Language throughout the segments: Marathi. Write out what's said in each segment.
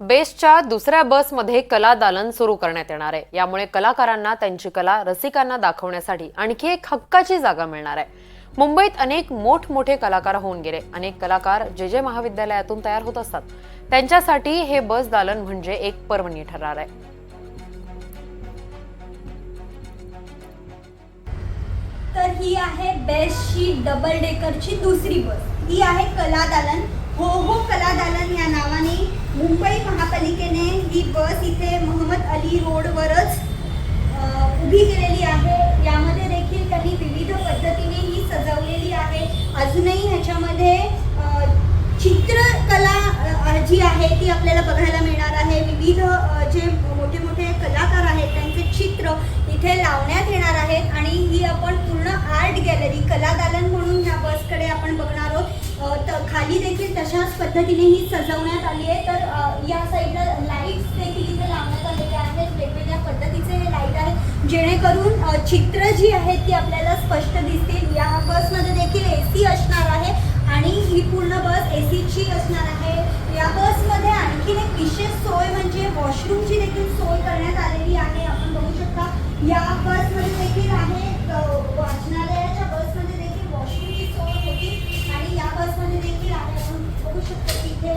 बेस्टच्या दुसऱ्या बसमध्ये कला दालन सुरू करण्यात येणार आहे। यामुळे कलाकारांना त्यांची कला रसिकांना दाखवण्यासाठी आणखी एक हक्काची जागा मिळणार आहे। मुंबईत अनेक मोठमोठे कलाकार होऊन गेले। अनेक कलाकार जे महाविद्यालयातून तयार होत असतात, त्यांच्यासाठी हे बस दालन म्हणजे एक पर्वणी ठरणार आहे। तर ही आहे बेस्टची डबल डेकरची दुसरी बस। ही आहे कला दालन। हो हो कला दालन या नावाने मुंबई महापालिकेने ही बस इथे मोहम्मद अली रोडवरच उभी केलेली आहे। यामध्ये देखील त्यांनी विविध पद्धतीने ही सजवलेली आहे। अजूनही ह्याच्यामध्ये चित्रकला जी आहे ती आपल्याला बघायला मिळणार आहे। विविध जे मोठे मोठे कलाकार आहेत त्यांचे चित्र इथे लावण्यात येणार आहेत आणि ही आपण पूर्ण आर्ट गॅलरी कला दालन म्हणून ह्या बसकडे आपण बघणार आहोत। तर खाली देखील तशाच पद्धतीने ही सजवण्यात आली आहे। तर या साईडला लाईट्स देखील इथे लावण्यात आलेले आहेत। वेगवेगळ्या पद्धतीचे हे लाईट आहेत जेणेकरून चित्र जी आहेत ती आपल्याला स्पष्ट दिसतील। या बसमध्ये देखील AC असणार आहे आणि ही पूर्ण बस ACची असणार आहे। या बसमध्ये आणखीन एक विशेष सोय म्हणजे वॉशरूमची देखील सोय करण्यात आलेली आहे। आपण बघू शकता या बसमध्ये देखील आहे। वाचनालयाच्या बसमध्ये देखील वॉशरूमची सोय होती आणि या बसमध्ये देखील आहे। आपण बघू शकतो की इथे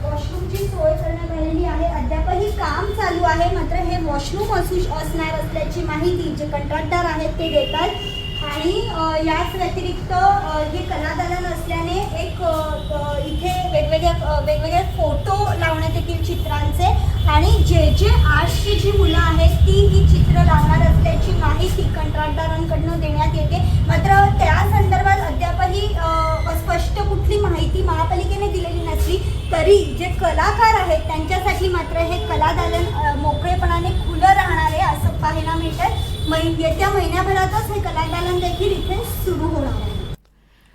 वॉशरूमची सोय करण्यात आलेली आहे। अद्यापही काम चालू आहे, मात्र हे वॉशरूम असणार असल्याची माहिती जे कंत्राटदार आहेत ते देतात। आणि याच व्यतिरिक्त हे कला दालन असल्याने एक इथे वेगवेगळे फोटो लावण्यात येतील चित्रांचे आणि जे आर्ट्सची जी मुलं आहेत ती ही चित्र लावणार असल्याची माहिती कंत्राटदारांकडून देण्यात येते। मात्र त्या संदर्भात अद्यापही स्पष्ट कुठली माहिती महापालिकेने दिलेली नसली तरी जे कलाकार आहेत त्यांच्यासाठी मात्र हे कला दालन मोकळेपणाने खुलं राहणार आहे असं पाहायला मिळतंय। येत्या महिन्याभरातच हे कला दालन देखील इथे सुरू होणार आहे।